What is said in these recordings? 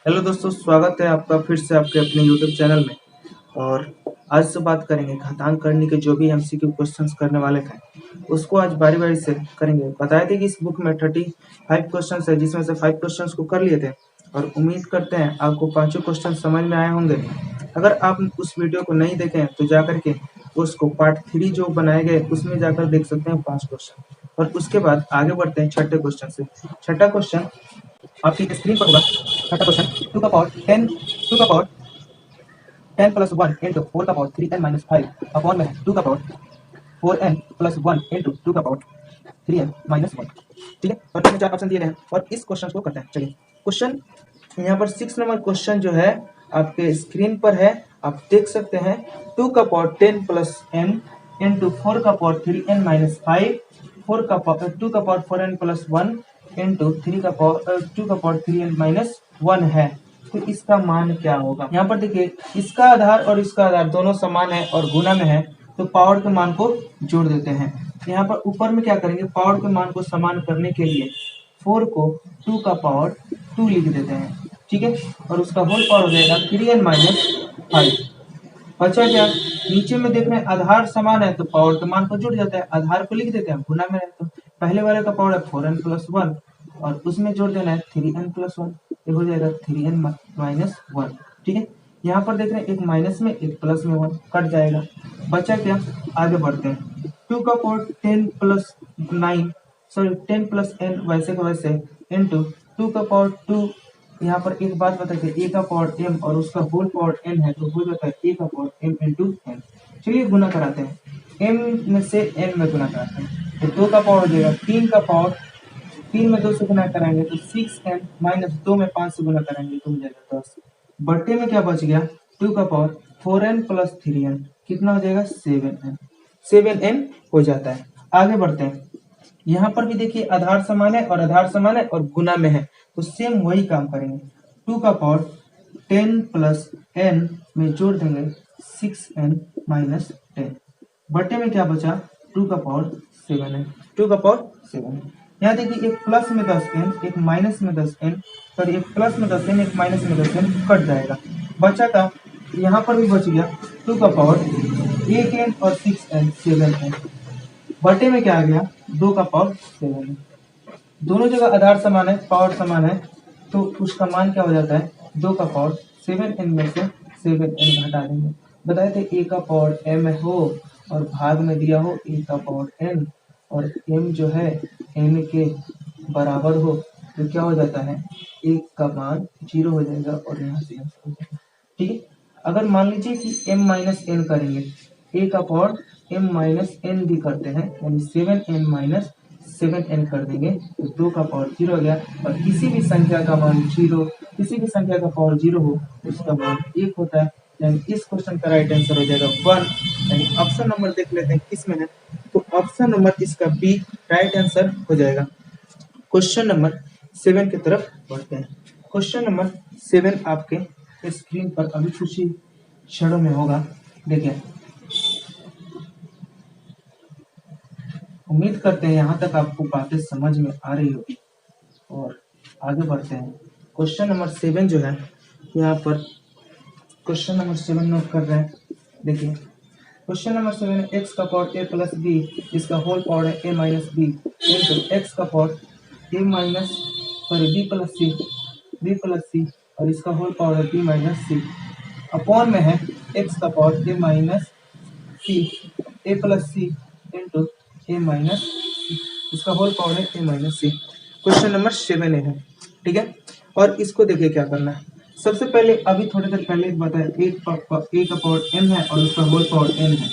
Hello दोस्तों, स्वागत है आपका फिर से आपके अपने यूट्यूब चैनल में। और आज से बात करेंगे घातांक करने के जो भी एमसीक्यू क्वेश्चंस करने वाले थे उसको आज बारी बारी से करेंगे। बताए थे कि इस बुक में 35 क्वेश्चंस है, जिसमें से 5 क्वेश्चंस को कर लिए थे और उम्मीद करते हैं आपको पांचों क्वेश्चन समझ में आए होंगे। अगर आप उस वीडियो को नहीं देखे हैं तो जाकर के उसको पार्ट 3 जो बनाए गए उसमें जाकर देख सकते हैं 5 क्वेश्चन। और उसके बाद आगे बढ़ते हैं छठे क्वेश्चन से। छठा क्वेश्चन आपकी स्क्रीन पर होगा। छठा क्वेश्चन 2 का पावर 10 प्लस 1 इंटू 4 का पावर 3n माइनस 5 अपॉन में 2 का पावर 4n प्लस 1 इंटू 2 का पावर 3n माइनस 1। ठीक है, और इसमें 4 ऑप्शन दिए गए हैं और इस क्वेश्चन को करते हैं। चलिए, क्वेश्चन यहाँ पर 6 नंबर क्वेश्चन जो है आपके स्क्रीन पर है, आप देख सकते हैं। 2 का पावर 10 प्लस n इंटू 4 का पावर 3n माइनस 5 4 का पावर 2 का पावर 4n प्लस 1 इंटू 3 का पावर 2 का पावर 3n माइनस 1 है। तो इसका मान क्या होगा? यहाँ पर देखिए, इसका आधार और इसका आधार दोनों समान है और गुना में है, तो पावर के मान को जोड़ देते हैं। यहाँ पर ऊपर में क्या करेंगे, पावर के मान को समान करने के लिए 4 को 2 का पावर 2 लिख देते हैं। ठीक है, और उसका होल पावर हो जाएगा 3n माइनस 5। बचा क्या? नीचे में देख रहे हैं आधार समान है तो पावर के मान को जुड़ जाता है, आधार को लिख देते हैं, गुना में है तो पहले वाले का पावर है 4n प्लस 1 और उसमें जोड़ देना है 3n प्लस 1, ये हो जाएगा 3n माइनस 1। ठीक है, यहाँ पर देख रहे हैं एक माइनस में एक प्लस में 1 कट जाएगा। बचा क्या? आगे बढ़ते हैं। 2 का power 10 plus 9 sorry 10 plus n वैसे का वैसे इंटू 2 का पावर 2। यहाँ पर एक बात बताइए, a का पावर m और उसका होल पावर n है तो हो जाता है a का पावर m इंटू n। चलिए गुना कराते हैं, m में से n में गुना कराते हैं तो 2 का पावर हो जाएगा 3 का पावर 3 में 2 से गुना कराएंगे तो 6n माइनस 2 में 5 से गुना कराएंगे तो हो जाएगा 10। बट्टे में क्या बच गया? 2 का पावर 4n प्लस 3n कितना हो जाएगा? 7n। 7n हो जाता है। आगे बढ़ते हैं। यहाँ पर भी देखिए आधार समान है और आधार समान है और गुना में है तो सेम वही काम करेंगे। 2 का पावर 10 प्लस n में जोड़ देंगे 6n माइनस 10। बटे में क्या बचा? 2 का पावर 7n। 2 का पावर 7। यहाँ देखिए एक प्लस में 10n एक माइनस में 10n, सॉरी एक प्लस में 10n एक माइनस में 10n कट जाएगा। बचा का यहाँ पर भी बच गया 2 का पावर 8n और 6n 7n। बटे में क्या आ गया? 2 का पावर 7। दोनों जगह आधार समान है, पावर समान है तो उसका मान क्या हो जाता है? 2 का पावर 7n में से 7n घटा देंगे। बताए थे a का पावर m हो और भाग में दिया हो a का पावर n और m जो है n के बराबर हो तो क्या हो जाता है? a का मान 0 हो जाएगा और यहाँ से ठीक है। अगर मान लीजिए कि m माइनस n करेंगे, a का पावर m माइनस n भी करते हैं यानी 7n माइनस 7n कर देंगे तो 2 का पावर 0 हो गया। और किसी भी संख्या का मान 0, किसी भी संख्या का पावर 0 हो उसका मान 1 होता है, यानी इस क्वेश्चन का राइट आंसर हो जाएगा 1। यानी ऑप्शन नंबर देख लेते हैं किस में है, तो ऑप्शन नंबर इसका बी राइट आंसर हो जाएगा। क्वेश्चन नंबर 7 की तरफ बढ़ते हैं। क्वेश्चन नंबर 7 आपके स्क्रीन पर अभी कुछ ही क्षणों में होगा। देखिए, उम्मीद करते हैं यहाँ तक आपको बातें समझ में आ रही होगी और आगे बढ़ते हैं। क्वेश्चन नंबर 7 जो है यहाँ पर क्वेश्चन नंबर 7 नोट कर रहे हैं। देखिए, क्वेश्चन नंबर 7 एक्स का पावर a प्लस बी इसका होल पावर है a minus b into x का power a minus sorry b plus c और इसका होल पावर है b माइनस सी अपॉन में है एक्स का power a minus c a plus C into a minus सी इसका whole power है a minus c. Question number 7 है। ठीक है, और इसको देखिए क्या करना है। सबसे पहले अभी थोड़ी देर पहले बताया a का पावर m है और उसका होल पावर n है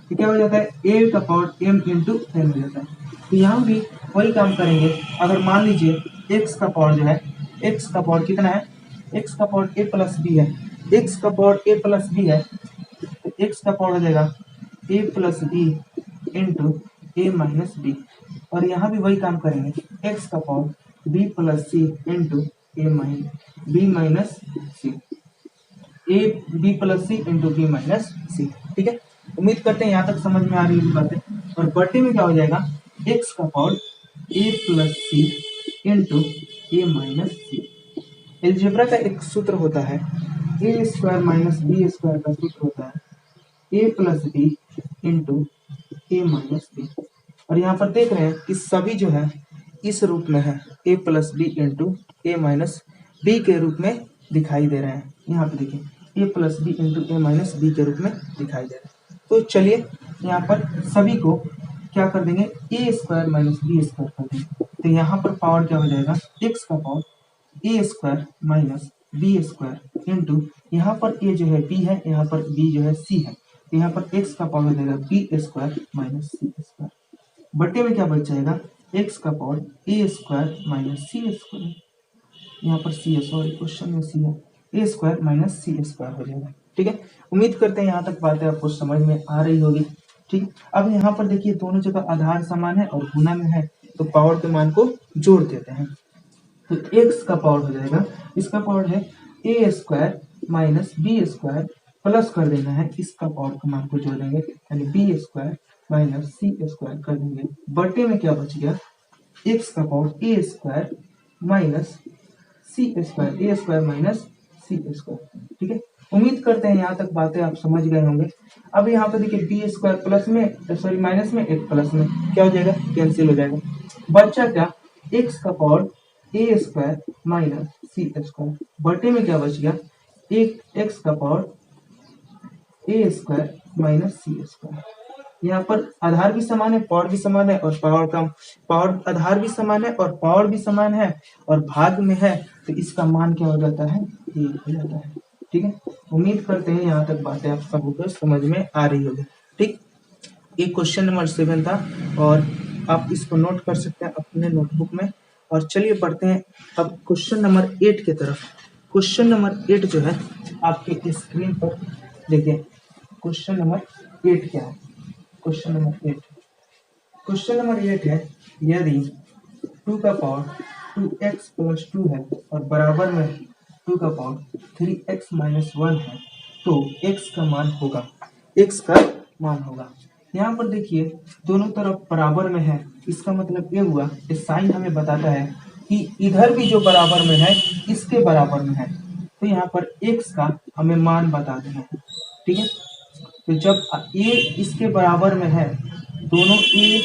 तो क्या हो जाता है? a का पावर m इंटू n हो जाता है। तो यहाँ भी वही काम करेंगे। अगर मान लीजिए x का पावर जो है, x का पावर कितना है? x का पावर a प्लस बी है, x का पावर a प्लस बी है तो x का पावर हो जाएगा a plus B into a minus B. और यहाँ भी वही काम करेंगे, x का पावर b प्लस सी into b minus c b plus सी इंटू बी माइनस सी। ठीक है, उम्मीद करते हैं यहाँ तक समझ में आ रही है बातें। और बटे में क्या हो जाएगा? x का power a plus C into A minus C. Algebra का एक सूत्र होता है ए स्क्वायर माइनस बी स्क्वायर का सूत्र होता है A plus B into A minus B. और यहाँ पर देख रहे हैं कि सभी जो है इस रूप में है A plus B into A minus B के रूप में दिखाई दे रहे हैं। यहाँ पे देखिए ए plus B into A minus B के रूप में दिखाई दे रहे हैं। तो चलिए यहाँ पर सभी को क्या कर देंगे ए स्क्वायर माइनस बी स्क्वायर कर देंगे। तो यहाँ पर पावर क्या हो जाएगा एक्स का power a square minus B square into यहाँ पर ए जो है बी है, यहाँ पर बी जो है सी है, तो यहाँ पर एक्स का पावर हो जाएगा बी स्क्वायर माइनस सी स्क्वायर। बटे में क्या बच जाएगा एक्स का power a square minus C square, यहाँ पर सी है, सॉरी क्वेश्चन में सी है, ए स्क्वायर माइनस सी स्क्वायर हो जाएगा। ठीक है, उम्मीद करते हैं यहाँ तक बातें आपको समझ में आ रही होगी। ठीक, अब यहाँ पर देखिए दोनों जगह आधार समान है और गुना में है, तो पावर के मान को जोड़ देते हैं। तो एक्स का पावर हो जाएगा, इसका पावर है ए square minus B square, plus कर देना है इसका पावर के मान को जोड़ देंगे यानी बी स्क्वायर माइनस सी स्क्वायर कर देंगे। बटे में क्या बच गया एक्स का power a square minus C square, A square minus C square. ठीक है, उम्मीद करते हैं यहाँ तक बातें आप समझ गए होंगे। अब यहाँ पे देखिए बी स्क्वायर प्लस में सॉरी माइनस में एक प्लस में क्या हो जाएगा कैंसिल हो जाएगा। बचा क्या एक्स का power a square minus C square. बटे में क्या बच गया एक एक्स का power a square minus C square. यहाँ पर आधार भी समान है, पावर भी समान है और पावर आधार भी समान है और पावर भी समान है और भाग में है, तो इसका मान क्या हो जाता है एक हो जाता है। ठीक है, उम्मीद करते हैं यहाँ तक बातें आप सबको समझ में आ रही होगी। ठीक, ये क्वेश्चन नंबर 7 था और आप इसको नोट कर सकते हैं अपने नोटबुक में। और चलिए बढ़ते हैं अब क्वेश्चन नंबर 8 की तरफ। क्वेश्चन नंबर 8 जो है आपके स्क्रीन पर देखिए, क्वेश्चन नंबर 8 क्या है। क्वेश्चन नंबर 8 है यदि 2 का पावर 2x प्लस 2 है और बराबर में 2 का पावर 3x माइनस 1 है तो x का मान होगा। यहाँ पर देखिए दोनों तरफ बराबर में है, इसका मतलब ये हुआ कि साइन हमें बताता है कि इधर भी जो बराबर में है इसके बराबर में है, तो यहाँ पर x का हमें मान बता देना है। ठीक है, तो जब a इसके बराबर में है, दोनों a,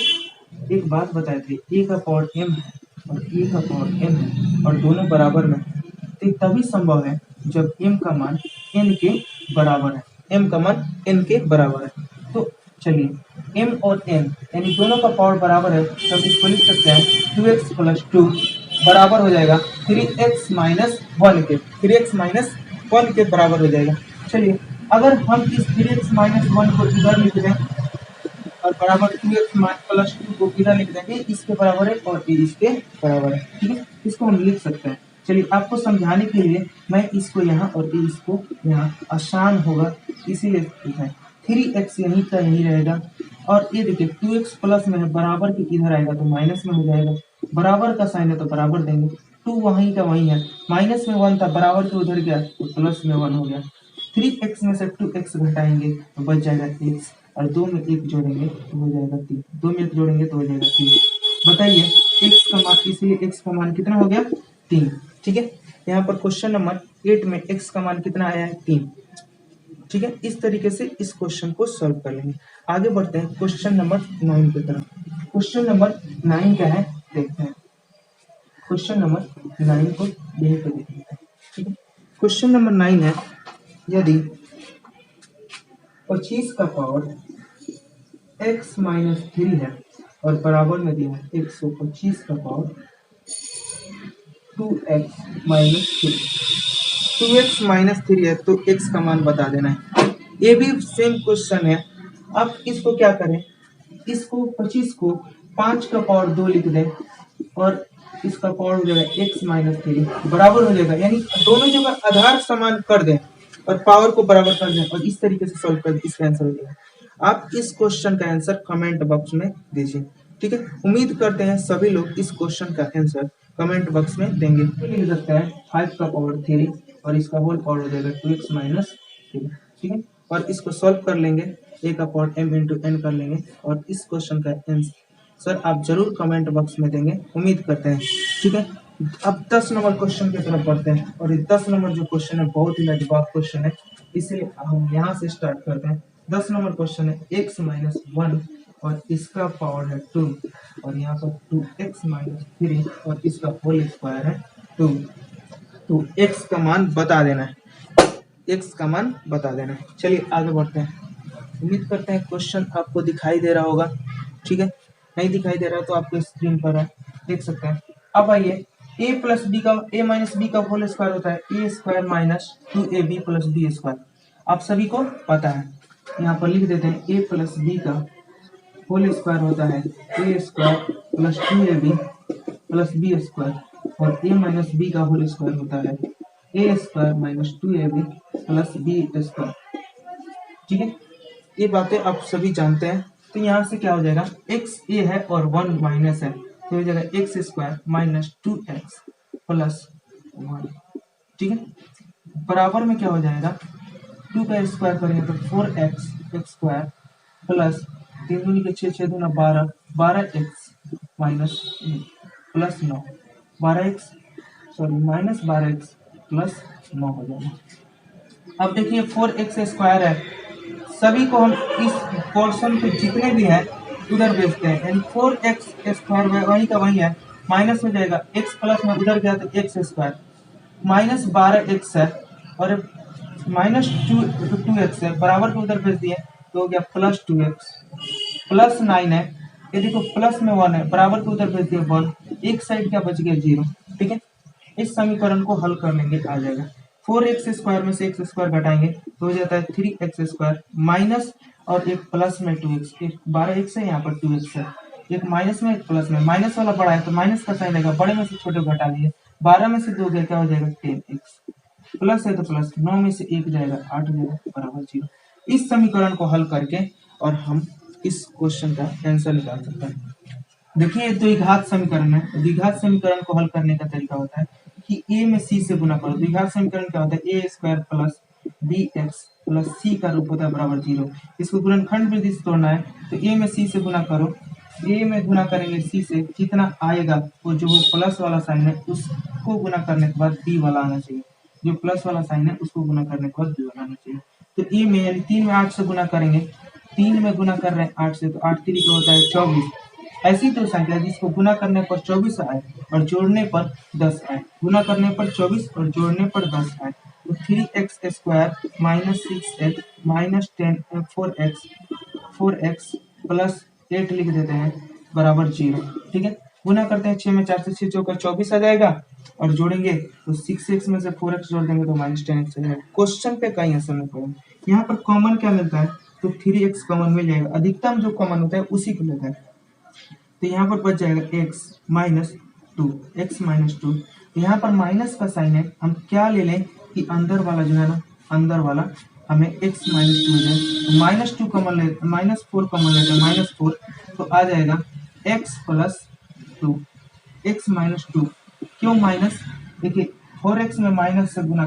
एक बात बताए थे a का पावर m है और a का पावर n है और दोनों बराबर में है, तो तभी संभव है जब m का मान n के बराबर है, m का मान n के बराबर है। तो चलिए m और n यानी दोनों का पावर बराबर है, तब इसको लिख सकते हैं 2x प्लस 2 बराबर हो जाएगा 3x माइनस 1 के, 3x माइनस 1 के बराबर हो जाएगा। चलिए अगर हम इस 3x माइनस 1 को इधर लिख दें और बराबर 2x प्लस 2 को इधर लिख देंगे, इसके बराबर है और ये इसके बराबर है। ठीक है, इसको हम लिख सकते हैं। चलिए आपको समझाने के लिए मैं इसको यहाँ और ये इसको यहाँ आसान होगा इसीलिए लिखा है। 3x यहीं का यहीं रहेगा और ये देखिए 2x प्लस में है, बराबर के इधर आएगा तो माइनस में हो जाएगा, बराबर का साइन है तो बराबर देंगे, 2 वहीं का वहीं है, माइनस में 1 था बराबर के उधर गया तो प्लस में 1 हो गया। 3x में से 2x घटाएंगे तो बच जाएगा x और 2 में 1 जोड़ेंगे तो हो जाएगा 3, 2 में 1 जोड़ेंगे तो हो जाएगा 3। बताइए x का मान, इसलिए x का मान कितना हो गया 3। ठीक है, यहाँ पर क्वेश्चन नंबर 8 में x का मान कितना आया है 3। ठीक है, इस तरीके से इस क्वेश्चन को सॉल्व कर लेंगे। आगे बढ़ते हैं क्वेश्चन नंबर 9 की तरफ। क्वेश्चन नंबर 9 क्या है देखते हैं। क्वेश्चन नंबर 9 को यहीं पे देख लेते हैं। ठीक है, क्वेश्चन नंबर 9 है यदि 25 का पावर x माइनस 3 है और बराबर में दिया है 125 का power 2x minus 3, 2x minus 3 है तो x का मान बता देना है। ये भी सेम क्वेश्चन है। अब इसको क्या करें, इसको 25 को 5 का पावर 2 लिख दें और इसका पावर हो जाएगा x माइनस 3 बराबर हो जाएगा, यानी दोनों जगह आधार समान कर दें और पावर को बराबर कर दें और इस तरीके से सॉल्व कर दें, इसका आंसर हो जाएगा। आप इस क्वेश्चन का आंसर कमेंट बॉक्स में दीजिए। ठीक है, उम्मीद करते हैं सभी लोग इस क्वेश्चन का आंसर कमेंट बॉक्स में देंगे। तो लिख सकते हैं 5 का पावर 3 और इसका होल पावर हो जाएगा 2x माइनस 3। ठीक है, और इसको सॉल्व कर लेंगे, a का पावर m इंटू n कर लेंगे और इस क्वेश्चन का आंसर आप जरूर कमेंट बॉक्स में देंगे, उम्मीद करते हैं। ठीक है, अब 10 नंबर क्वेश्चन की तरफ बढ़ते हैं और ये 10 नंबर जो क्वेश्चन है बहुत ही लाजवाब क्वेश्चन है, इसलिए हम यहाँ से स्टार्ट करते हैं। 10 नंबर क्वेश्चन है x माइनस 1 और इसका पावर है 2 और यहाँ पर 2x माइनस 3 और इसका होल स्क्वायर है 2। तो x का मान बता देना है, x का मान बता देना है। चलिए आगे बढ़ते हैं। उम्मीद करते हैं क्वेश्चन आपको दिखाई दे रहा होगा, ठीक है। नहीं दिखाई दे रहा है तो आपको स्क्रीन पर है, देख सकते हैं। अब आइए a प्लस बी का a माइनस बी का होल स्क्वायर होता है ए square minus 2ab plus B square. आप सभी को पता है, यहाँ पर लिख देते हैं a प्लस बी का होल स्क्वायर होता है ए square plus 2ab plus B square और a माइनस बी का होल स्क्वायर होता है ए square minus 2ab plus B square, ठीक है। ये बातें आप सभी जानते हैं। तो यहाँ से क्या हो जाएगा, x a है और 1 माइनस है तो हो जाएगा x square minus 2x plus 1, ठीक है। बराबर में क्या हो जाएगा, 2 का स्क्वायर करेंगे तो 4x स्क्वायर प्लस 3 दूनी के 6 6 दूना 12 12x minus plus 9 12x minus 12x plus 9 हो जाएगा। अब देखिए 4x स्क्वायर है, सभी को हम इस पोर्शन पे जितने भी हैं उधर भेजते हैं, यानी 4x स्क्वायर वही का वही है, माइनस हो जाएगा x प्लस में उधर गया तो x स्क्वायर माइनस 12x है और माइनस 2x है, बराबर को उधर भेज दिए तो हो गया प्लस 2x प्लस 9 है, ये देखो प्लस में 1 है, बराबर को उधर भेज दिए 1, एक साइड क्या बच गया 0, ठीक है। इस समीकरण को हल कर लेंगे, आ जाएगा 4x स्क्वायर में से x स्क्वायर घटाएंगे तो हो जाता है 3x स्क्वायर माइनस और एक प्लस में 2x, एक 12x है यहाँ पर 2x है, एक माइनस में एक प्लस में, माइनस वाला बड़ा है तो माइनस का साइन आएगा, बड़े में से छोटे को घटा लिए, 12 में से 2 गया क्या हो जाएगा 10x, प्लस है तो प्लस, 9 में से 1 जाएगा 8 जाएगा बराबर 0। इस समीकरण को हल करके और हम इस क्वेश्चन का आंसर निकाल सकते हैं। देखिए द्विघात समीकरण है, द्विघात समीकरण को हल करने का तरीका होता है कि a में c से गुना करो। द्विघात समीकरण क्या होता है, a square plus bx plus c का रूप होता है बराबर 0। इसको गुणनखंड विधि से तोड़ना है तो a में c से गुना करो, a में गुना करेंगे c से, कितना आएगा वो जो वो प्लस वाला साइन है उसको गुना करने के बाद b वाला आना चाहिए, जो प्लस वाला साइन है उसको गुना करने के बाद b वाला आना चाहिए। तो a में यानी 3 में 8 से गुना करेंगे, 3 में गुना कर रहे हैं 8 से तो 8 3 का होता है 24। ऐसी तो संख्या जिसको गुना करने पर 24 आए और जोड़ने पर 10 आए, गुना करने पर 24 और जोड़ने पर 10 आए तो 3x square minus 6x minus 10 4x plus 8 लिख देते हैं बराबर 0, ठीक है। गुना करते हैं 6 में 4 से 6 चौका 24 आ जाएगा और जोड़ेंगे तो 6x में से 4x जोड़ देंगे तो माइनस 10x आ जाएगा। क्वेश्चन पे कहीं असर नहीं पड़ेगा। यहाँ पर कॉमन क्या मिलता है तो 3x कॉमन मिल जाएगा, अधिकतम जो कॉमन होता है उसी को लेता है तो यहाँ पर बच जाएगा x माइनस 2। यहाँ पर माइनस का साइन है, हम क्या ले लें कि अंदर वाला जो है ना, अंदर वाला हमें x माइनस 2 जाए तो माइनस 2 कॉमन ले, माइनस 4 कॉमन लेते हैं माइनस 4 तो आ जाएगा x प्लस 2, x माइनस 2। क्यों माइनस, देखिए 4x में माइनस से गुना,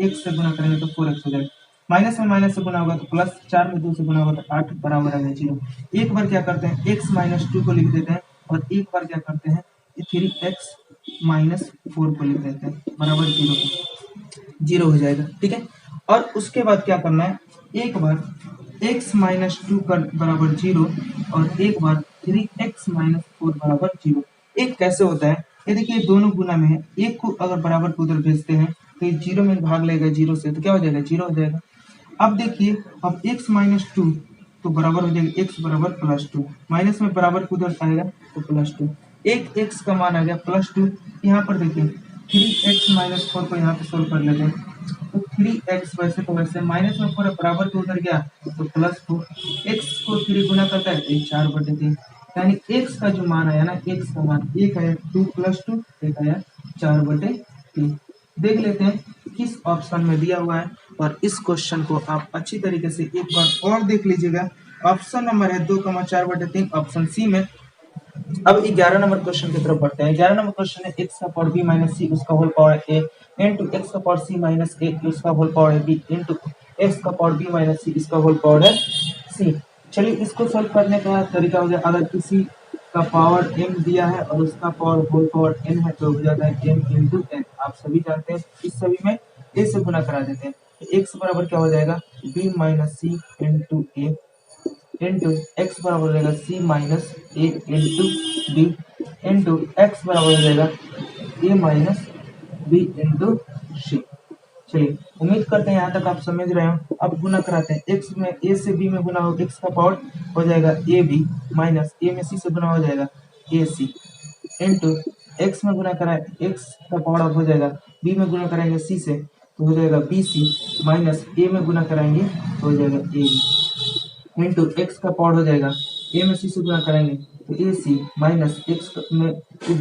x से गुना करेंगे तो 4x हो जाएगा, माइनस में माइनस से गुना होगा तो प्लस, 4 में 2 से गुना होगा तो 8 बराबर आ गया 0। एक बार क्या करते हैं x माइनस 2 को लिख देते हैं और एक बार क्या करते हैं 3x माइनस 4 को लिख देते हैं बराबर 0 हो जाएगा, ठीक है। और उसके बाद क्या करना है, एक बार x माइनस 2 का बराबर 0 और एक बार 3x माइनस 4 बराबर 0। एक कैसे होता है, ये देखिए दोनों गुना में है, एक को अगर बराबर को उधर भेजते हैं तो ये 0 में भाग लेगा 0 से तो क्या हो जाएगा 0 हो जाएगा। अब देखिए अब x माइनस 2 तो बराबर हो जाएगा x बराबर प्लस 2, माइनस में बराबर को उधर आएगा तो प्लस 2, एक x का मान आ गया प्लस 2। यहाँ पर देखिए 3x माइनस 4 को यहाँ पे सोल्व कर लेते हैं तो 3x वैसे तो वैसे, माइनस में 4 बराबर को उधर गया तो प्लस 4, x को 3 गुना करता है तो 4/3, यानी x का जो मान आया ना, x का मान एक आया 2 प्लस 2, एक आया 4/3। देख लेते हैं किस ऑप्शन में दिया हुआ है और इस क्वेश्चन को आप अच्छी तरीके से एक बार और देख लीजिएगा। ऑप्शन नंबर है 2,4/3 ऑप्शन सी में। अब 11 नंबर क्वेश्चन की तरफ बढ़ते हैं। 11 नंबर क्वेश्चन है x का पावर b माइनस सी उसका whole power a into x का पावर c माइनस a उसका होल पावर है b इंटू x का पावर b माइनस सी इसका होल पावर है c। चलिए इसको सॉल्व करने का तरीका हो गया, अगर किसी का पावर m दिया है और उसका पावर होल पावर n है, तो हो जाता है m इंटू n। आप सभी जानते हैं इस सभी में a से गुना करा देते हैं, तो x बराबर क्या हो जाएगा b माइनस सी इंटू ए इंटू एक्स बराबर हो जाएगा c माइनस ए इंटू बी इंटू एक्स बराबर हो जाएगा a माइनस बी इंटू सी। चलिए उम्मीद करते हैं यहाँ तक आप समझ रहे हो। अब गुना कराते हैं, x में a से b में गुना हो, x का पावर हो जाएगा ए बी माइनस a में c से गुना हो जाएगा ए सी इंटू एक्स में गुना कराए x का पावर अब हो जाएगा b में गुना कराएंगे c से तो हो जाएगा बी सी माइनस a में गुना कराएंगे तो हो जाएगा ए बी इंटू एक्स का पावर हो जाएगा a में c से गुना कराएंगे तो ए सी माइनस एक्स में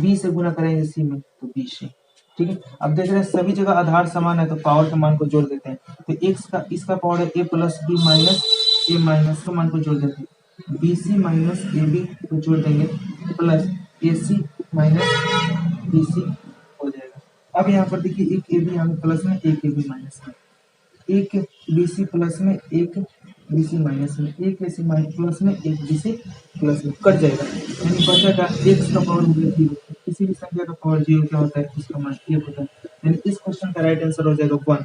b से गुना कराएंगे c में तो बी सी। ठीक है, अब देख रहे हैं सभी जगह आधार समान है तो पावर के मान को जोड़ देते हैं, तो x का इसका पावर है a plus B minus A minus के मान को जोड़ देते हैं, B C minus A B को जोड़ देंगे plus A C minus B C हो जाएगा। अब यहाँ पर देखिए एक ए बी यहाँ प्लस में एक ए बी माइनस में, एक बी सी प्लस में एक बी सी माइनस में, एक ए सी माइनस प्लस में एक बी सी प्लस में कट जाएगा, यानी बचेगा एक्स का पावर हो गया जीरो। किसी भी संख्या का पावर जीरो क्या होता है उसका मान एक होता है, यानी इस क्वेश्चन का राइट आंसर हो जाएगा 1।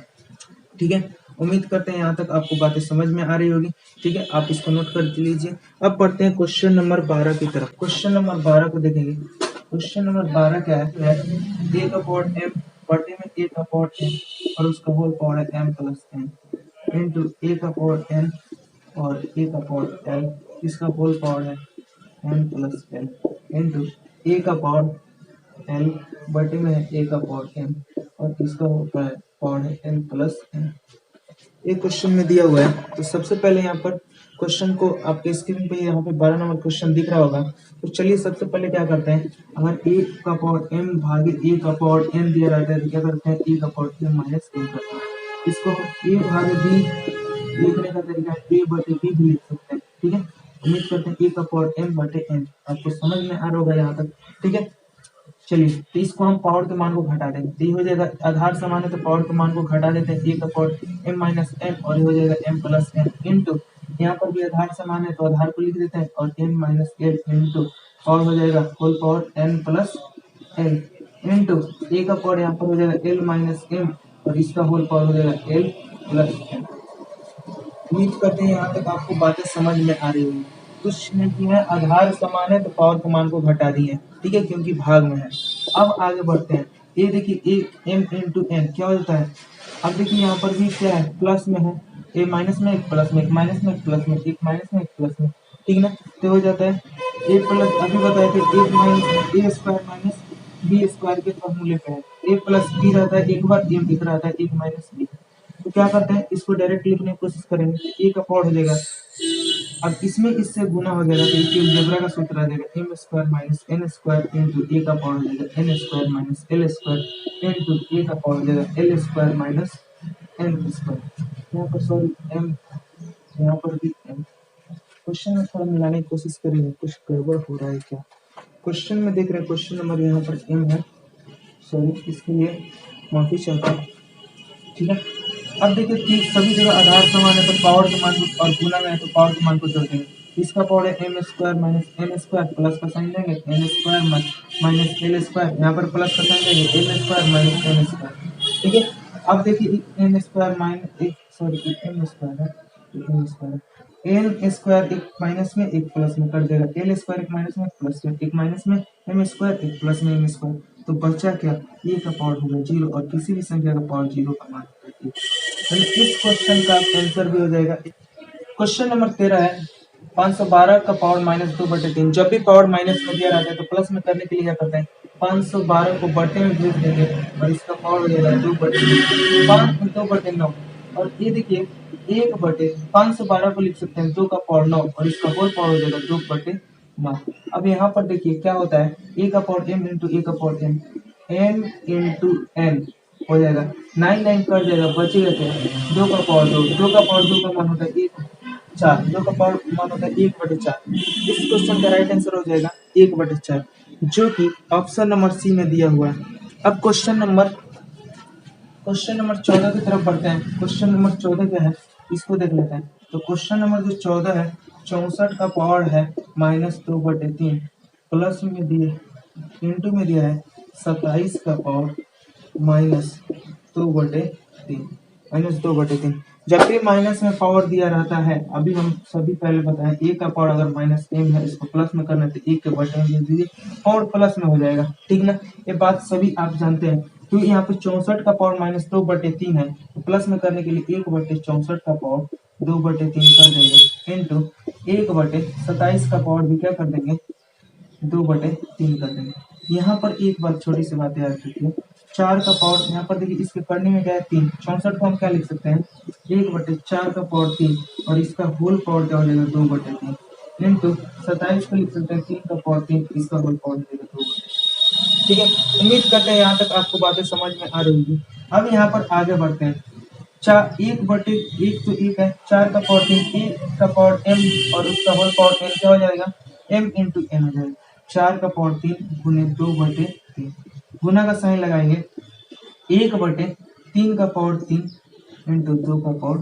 ठीक है, उम्मीद करते हैं यहाँ तक आपको बातें समझ में आ रही होगी। ठीक है, आप इसको नोट कर लीजिए। अब बढ़ते हैं क्वेश्चन नंबर 12 की तरफ। क्वेश्चन नंबर 12 को देखेंगे। क्वेश्चन नंबर 12 क्या है, ए का पावर m बटे में ए का पावर n और उसका होल पावर है m plus n into A का पावर n और ए का पावर l, इसका होल पावर है m plus n into A का पावर l बटे में है ए का पावर m और इसका पावर है n प्लस n। एक क्वेश्चन में दिया हुआ है, तो सबसे पहले यहाँ पर क्वेश्चन को आपके स्क्रीन पे यहाँ पे 12 नंबर क्वेश्चन दिख रहा होगा। तो चलिए सबसे पहले क्या करते हैं, अगर a का पावर m भागे a का पावर n दिया रहता है तो क्या करते हैं a का पावर m माइनस n करते हैं। इसको a भागे b लिखने का तरीका a बटे b भी लिख सकते हैं। ठीक है, उम्मीद करते हैं a का पावर m बटे n आपको समझ में आ रहा होगा यहाँ तक। ठीक है, चलिए तो इसको हम पावर के मान को घटा देंगे, तो ये हो जाएगा आधार समान है तो पावर के मान को घटा देते हैं, ए का पावर m माइनस m और ये हो जाएगा m प्लस n इंटू यहाँ पर भी आधार समान है तो आधार को लिख देते हैं और m minus l into power हो जाएगा whole power n plus l into A का पावर यहाँ पर हो जाएगा l माइनस m और इसका होल पावर हो जाएगा l प्लस m। उम्मीद करते हैं यहाँ तक आपको बातें समझ में आ रही होगी। कुछ नहीं किया है, आधार समान है तो पावर के मान को घटा दिए, ठीक है, क्योंकि भाग में है। अब आगे बढ़ते हैं, ये देखिए ए एम इंटू एन क्या हो जाता है। अब देखिए यहाँ पर भी क्या है, प्लस में है, ए माइनस में एक प्लस में एक माइनस में एक प्लस में एक माइनस में एक प्लस में, ठीक है ना, तो हो जाता है ए प्लस, अभी बताया थे एक माइनस ए स्क्वायर माइनस बी स्क्वायर के फॉर्मूले पे है, ए प्लस बी रहता है एक बार, ए दिख रहा था एक माइनस बी, तो क्या करते हैं इसको डायरेक्ट लिखने की कोशिश करेंगे, ए का पावर हो जाएगा, अब इसमें इससे गुना हो जाएगा तो एक अलजेब्रा का सूत्र आ जाएगा M square minus N square into A का पावर हो जाएगा N square minus L square into A का पावर हो जाएगा L square minus N square. यहाँ पर सॉरी एम, यहाँ पर भी एम। क्वेश्चन में थोड़ा मिलाने की कोशिश करेंगे, कुछ गड़बड़ हो रहा है क्या। क्वेश्चन में देख रहे हैं क्वेश्चन नंबर यहाँ पर एम है, सॉरी इसके लिए माफी चाहता हूँ। ठीक है, अब देखिए कि सभी जगह आधार समान है तो पावर के मान को और गुना में है तो पावर के मान को जोड़ देंगे। इसका पावर है M square minus N square, plus का साइन देंगे N square minus L square, यहाँ पर प्लस का साइन देंगे N square minus N square. ठीक है, अब देखिए एन स्क्वायर माइनस एक सॉरी एम स्क्वायर है, एन स्क्वायर एन स्क्वायर एक माइनस में एक प्लस में कट जाएगा, एल स्क्वायर एक माइनस में प्लस में एक माइनस में एम स्क्वायर एक प्लस में एम स्क्वायर, तो बचा क्या, ए का पावर होगा जीरो और किसी भी संख्या का पावर जीरो का मान होगा। इस क्वेश्चन का आंसर भी हो जाएगा। क्वेश्चन नंबर 13 है 512 का पावर माइनस 2/3। जब भी पावर माइनस में दिया रहता है तो प्लस में करने के लिए क्या करते हैं, 512 को बटे में भेज देंगे और इसका पावर हो जाएगा 2/9 और ये देखिए 1/512 को लिख सकते हैं 2 का पावर 9 और इसका होल पावर हो जाएगा 2/9। अब यहाँ पर देखिए क्या होता है, ए का पावर m इंटू ए का पावर m इंटू n हो जाएगा 9 कर जाएगा, बचेगा क्या, 2 का पावर 2 का पावर 2 का मान होता है 1 4, 2 का पावर मान होता है 1/4। इस क्वेश्चन का राइट आंसर हो जाएगा 1/4 जो कि ऑप्शन नंबर सी में दिया हुआ है। अब क्वेश्चन नंबर 14 की तरफ बढ़ते हैं। क्वेश्चन नंबर 14 क्या है इसको देख लेते हैं। तो क्वेश्चन नंबर जो 14 है 64 का पावर है -2/3 प्लस में दिए इंटू में दिया है 27 का पावर माइनस 2/3 -2/3। जब भी माइनस में पावर दिया रहता है, अभी हम सभी पहले बताएं, ए का पावर अगर माइनस एम है, इसको प्लस में करना है तो 1/m दे दीजिए, पावर प्लस में हो जाएगा, ठीक ना। ये बात सभी आप जानते हैं। तो यहाँ पे 64 का पावर -2/3 है, तो प्लस में करने के लिए 1/64 का पावर 2/3 कर देंगे इंटू 1/27 का पावर भी क्या कर देंगे 2/3 कर देंगे। यहाँ पर एक बात, छोटी सी बात याद रखिए, 4 का पावर यहाँ पर देखिए, इसके करने में क्या है 3, 64 को हम क्या लिख सकते हैं 1/4 का पावर 3, और इसका होल पावर क्या हो जाएगा 2/3 इंटू 27 को लिख सकते हैं 3 का पावर 3, इसका होल पावर हो जाएगा 2/3। ठीक है, उम्मीद करते हैं यहाँ तक आपको बातें समझ में आ रही होगी। अब यहाँ पर आगे बढ़ते हैं। 1/1 तो 1 है, 4 का पावर 3, 1 का पावर m और उसका होल पावर n क्या हो जाएगा m इंटू n हो जाएगा। 4 का पावर 3 गुने 2/3, गुना का साइन लगाएंगे, 1/3 का पावर 3 इंटू 2 का पावर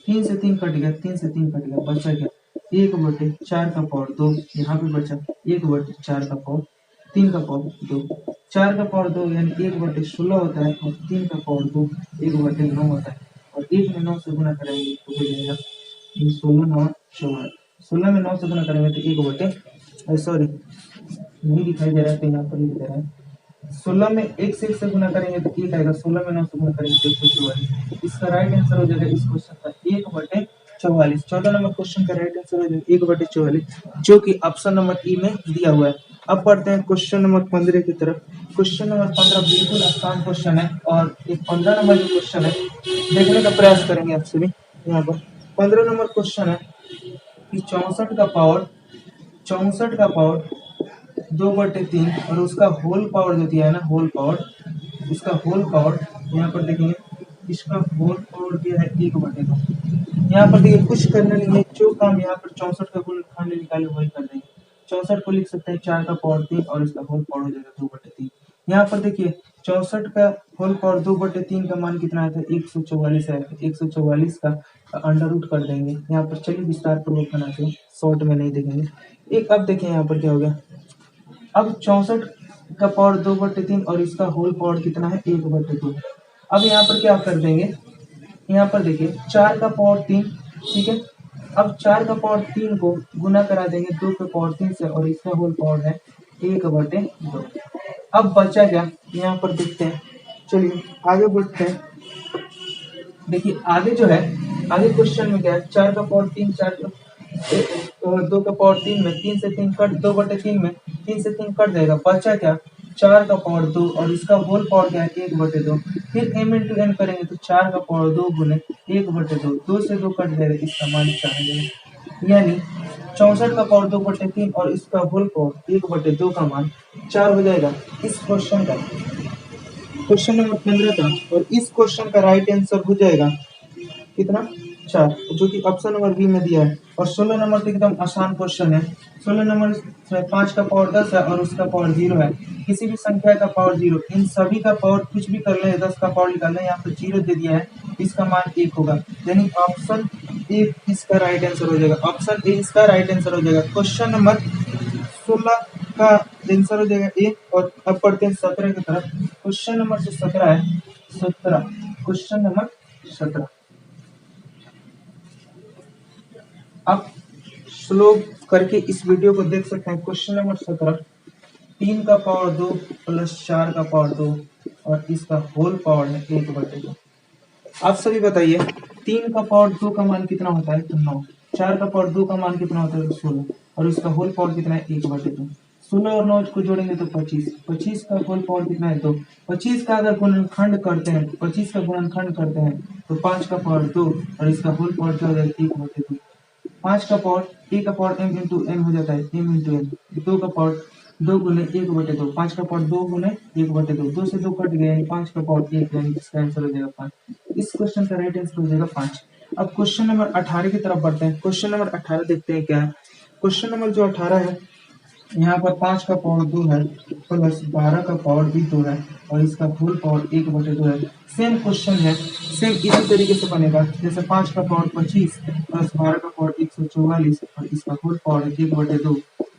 3 से 3 कट गया, 3 से 3 कट गया, बचा क्या 1/4 का पावर 2, यहाँ पे बचा 1/4 का पावर 3 का पावर 2, 4 का पावर 2 यानी 1/16 होता है, और 3 का पावर 2 1/9 होता है, और 1 में 9 से गुना करेंगे तो हो जाएगा 16 में 9 से गुना करेंगे तो 1/, सॉरी नहीं दिखाई दे रहा है, तो यहाँ पर लिख दे रहा है, 16 में 1 से गुना करेंगे तो 1 आएगा, 16 में 9 से गुना करेंगे तो 144। इसका राइट आंसर हो जाएगा इस क्वेश्चन का 1/44। 14 नंबर क्वेश्चन का राइट आंसर हो जाएगा 1/44, जो कि ऑप्शन नंबर ई में दिया हुआ है। अब बढ़ते हैं क्वेश्चन नंबर 15 की तरफ। क्वेश्चन नंबर 15 बिल्कुल आसान क्वेश्चन है, और एक 15 नंबर जो क्वेश्चन है देखने का प्रयास करेंगे आप सभी। यहाँ पर 15 नंबर क्वेश्चन है कि 64 का पावर 2/3 और उसका होल पावर जो दिया है ना, होल पावर, इसका होल पावर यहाँ पर देखेंगे, इसका होल पावर दिया है 1/2। यहाँ पर देखिए कुछ करना नहीं है, जो काम यहाँ पर 64 का गुणनखंड निकाले वही कर देंगे। 64 को लिख सकते हैं 4 का पावर 3 और इसका होल पावर हो जाएगा 2/3। यहाँ पर देखिए 64 का होल पावर 2/3 का मान कितना आया था 144 आया था, 144 का अंडर रूट कर देंगे। यहाँ पर चलिए विस्तार पूर्वक बनाते हैं, शॉर्ट में नहीं देखेंगे। एक अब देखिए यहाँ पर क्या हो गया, अब 64 का पावर 2/3 और इसका होल पावर कितना है 1/2। अब यहाँ पर क्या कर देंगे, यहाँ पर देखिए 4 का पावर 3, ठीक है। अब 4 का पावर 3 को गुना करा देंगे 2 के पावर 3 से, और इसका होल पावर है 1/2। अब बचा क्या, यहाँ पर देखते हैं, चलिए आगे बढ़ते हैं। देखिए आगे जो है, आगे क्वेश्चन में क्या है, 4 का पावर 3, 2 का पावर 3 में 3 से 3 कट, 2/3 में 3 से 3 कट जाएगा, बचा क्या 4 का पावर 2 और इसका होल पावर क्या है 1/2। फिर m इंटू n करेंगे तो 4 का पावर 2 गुने 1/2, 2 से 2 कट जाएगा, इसका मान 4 आ जाएगा। यानी 64 का पावर 2/3 और इसका होल पावर 1/2 का मान 4 हो जाएगा इस क्वेश्चन का, क्वेश्चन नंबर 15 का। और इस क्वेश्चन का राइट आंसर हो जाएगा कितना 4, जो कि ऑप्शन नंबर बी में दिया है। और 16 नंबर तो एकदम आसान क्वेश्चन है। 16 नंबर 5 का पावर 10 है और उसका पावर 0 है, किसी भी संख्या का पावर 0, इन सभी का पावर कुछ भी कर ले, 10 का पावर निकालना है, यहाँ पर 0 दे दिया है, इसका मान 1 होगा, यानी ऑप्शन ए इसका राइट आंसर हो जाएगा, ऑप्शन ए इसका राइट आंसर हो जाएगा। क्वेश्चन नंबर 16 का आंसर हो जाएगा ए। और अब पढ़ते हैं 17 की तरफ। क्वेश्चन नंबर जो 17 है, 17 क्वेश्चन नंबर 17, आप स्लो करके इस वीडियो को देख सकते हैं। क्वेश्चन नंबर 17, 3 का पावर 2 प्लस 4 का पावर 2 और इसका होल पावर है 1/2। आप सभी बताइए 3 का पावर 2 का मान कितना होता है तो 9, 4 का पावर 2 का मान कितना होता है तो 16, और इसका होल पावर कितना है 1/2। 16 और 9 को जोड़ेंगे तो 25, 25 का होल पावर कितना है 2, 25 का अगर गुणनखंड करते हैं, 25 का गुणनखंड करते हैं तो 5 का पावर 2 और इसका होल पावर क्या हो जाएगा 1/2। 5 का पावर a का पावर m इंटू m हो जाता है, m इंटू n, 2 का पावर 2 गुने 1/2, 5 का पावर 2 गुने 1/2, 2 से 2 कट गया, यानी 5 का पावर 1, यानी इसका आंसर हो जाएगा 5। इस क्वेश्चन का राइट आंसर हो जाएगा 5। अब क्वेश्चन नंबर 18 की तरफ बढ़ते हैं। क्वेश्चन नंबर 18 देखते हैं क्या है। क्वेश्चन नंबर जो 18 है, यहाँ पर 5 का पावर 2 है प्लस 12 का पावर भी 2 है और इसका होल पावर 1/2 है। सेम क्वेश्चन है, सेम इसी तरीके से बनेगा जैसे 5 का पावर 25 प्लस 12 का पावर 144 और इसका होल पावर है 1/2।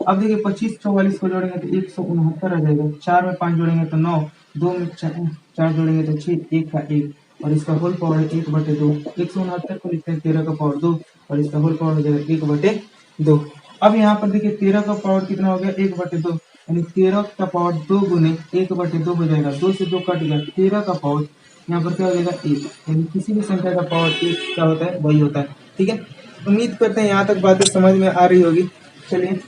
अब देखिए 25 44 को जोड़ेंगे तो 169 आ जाएगा, 4 में 5 जोड़ेंगे तो 9, 2 में 4 जोड़ेंगे तो 6, 1 का 1 और इसका होल पावर है 1/2। 169 को लिखते हैं 13 का पावर 2 और इसका होल पावर हो जाएगा 1/2। अब यहाँ पर देखिए 13 का पावर कितना हो गया 1/2, यानी 13 का पावर 2 गुने 1/2 हो जाएगा, 2 से 2 कट गया, 13 का पावर यहाँ पर क्या हो जाएगा 1, यानी किसी भी संख्या का पावर 1 क्या होता है वही होता है। ठीक है, उम्मीद करते हैं यहाँ तक बातें समझ में आ रही होगी। चलिए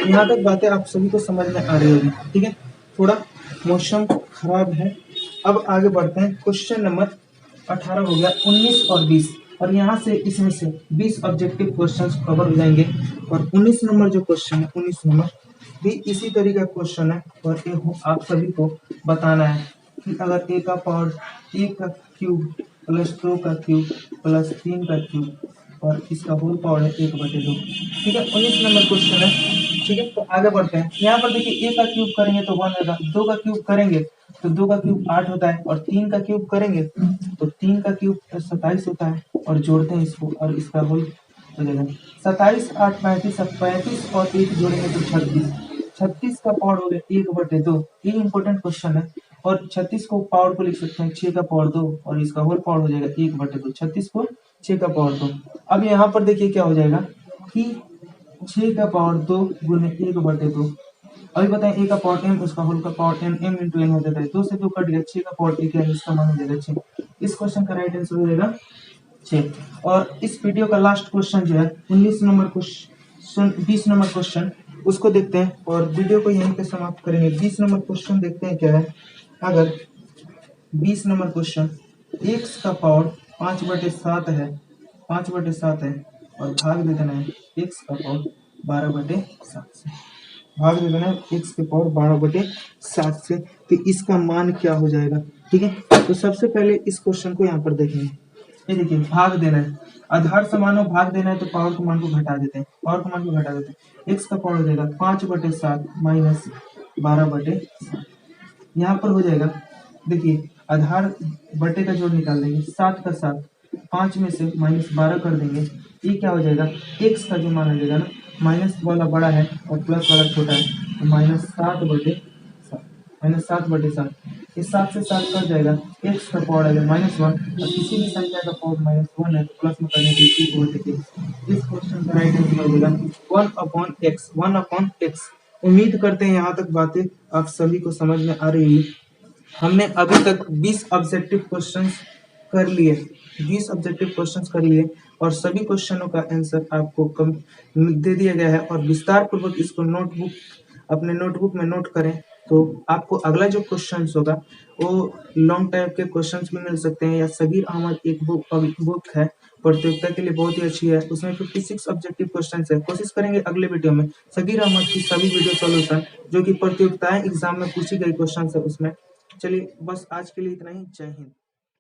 यहाँ तक बातें आप सभी को समझ में आ रही होगी। ठीक है, थोड़ा मौसम खराब है। अब आगे बढ़ते हैं, क्वेश्चन नंबर 18 हो गया, 19 और 20 और यहाँ से इसमें से 20 ऑब्जेक्टिव क्वेश्चंस कवर हो जाएंगे और 19 नंबर जो क्वेश्चन है 19 नंबर भी इसी तरीके का क्वेश्चन है और आप सभी को बताना है कि अगर a का पावर a का क्यूब प्लस 2 का क्यूब प्लस 3 का क्यूब और इसका होल पावर है 1/2। ठीक है, 19 नंबर क्वेश्चन है। ठीक है, तो आगे बढ़ते हैं। यहाँ पर देखिए a का क्यूब करेंगे तो 1 होगा, 2 का क्यूब करेंगे तो 2 का क्यूब 8 होता है और 3 का क्यूब करेंगे तो 3 का क्यूब 27 होता है और जोड़ते हैं इसको और इसका होल हो जाएगा 27 8 35, 35 और 1 जोड़ेंगे तो 36, 36 का पावर हो गया 1/2। ये इंपॉर्टेंट क्वेश्चन है और 36 को पावर को लिख सकते हैं 6 का पावर 2 और इसका होल पावर हो जाएगा 1/2, 36 को 6 का पावर 2। अब यहाँ पर देखिए क्या हो जाएगा कि 6 का पावर 2 गुने 1/2। अभी बताएं a का पावर m उसका होल का power n, m into n हो जाता है, 2 से 2 कट गया, 6 का पावर 1 है, इसका मान हो जाएगा 6। इस क्वेश्चन का राइट आंसर हो जाएगा 6। और इस वीडियो का लास्ट क्वेश्चन जो है 19 नंबर क्वेश्चन 20 नंबर क्वेश्चन उसको देखते हैं और वीडियो को यहीं पे समाप्त करेंगे। 20 नंबर क्वेश्चन देखते हैं क्या है। अगर 20 नंबर क्वेश्चन x का पावर 5/7 है, 5/7 है और भाग दे देना है x का पावर 12/7 से, भाग दे देना है x के पावर 12/7 से, तो इसका मान क्या हो जाएगा। ठीक है, तो सबसे पहले इस क्वेश्चन को यहाँ पर देखेंगे। ये देखिए भाग देना है, आधार समानों भाग देना है तो पावर के मान को घटा देते हैं, पावर के मान को घटा देते हैं। x का पावर हो जाएगा 5/7 माइनस 12/7, यहाँ पर हो जाएगा देखिए आधार बटे का जोड़ निकाल देंगे, 7 का 7, 5 में से माइनस 12 कर देंगे, ये क्या हो जाएगा x का जो मान हो जाएगा ना, माइनस वाला बड़ा है और प्लस वाला छोटा है, तो -7/7, -7/7, ये 7 से 7 कट जाएगा, x का पावर आ जाएगा -1 और किसी भी संख्या का पावर -1 है तो प्लस में करने के लिए इस क्वेश्चन का राइट आंसर हो जाएगा 1/x, 1/x। उम्मीद करते हैं यहाँ तक बातें आप सभी को समझ में आ रही है। हमने अभी तक 20 ऑब्जेक्टिव क्वेश्चंस कर लिए, 20 ऑब्जेक्टिव क्वेश्चंस कर लिए और सभी क्वेश्चनों का आंसर आपको कम दे दिया गया है और विस्तार पूर्वक इसको अपने नोटबुक में नोट करें तो आपको अगला जो क्वेश्चंस होगा वो लॉन्ग टाइप के क्वेश्चंस भी मिल सकते हैं। या सगीर अहमद एक बुक है प्रतियोगिता के लिए बहुत ही अच्छी है, उसमें 56 ऑब्जेक्टिव क्वेश्चंस है। कोशिश करेंगे अगले वीडियो में सगीर अहमद की सभी वीडियो सॉल्यूशन जो कि प्रतियोगिताएं एग्जाम में पूछी गई क्वेश्चन है उसमें। चलिए बस आज के लिए इतना ही, जय हिंद।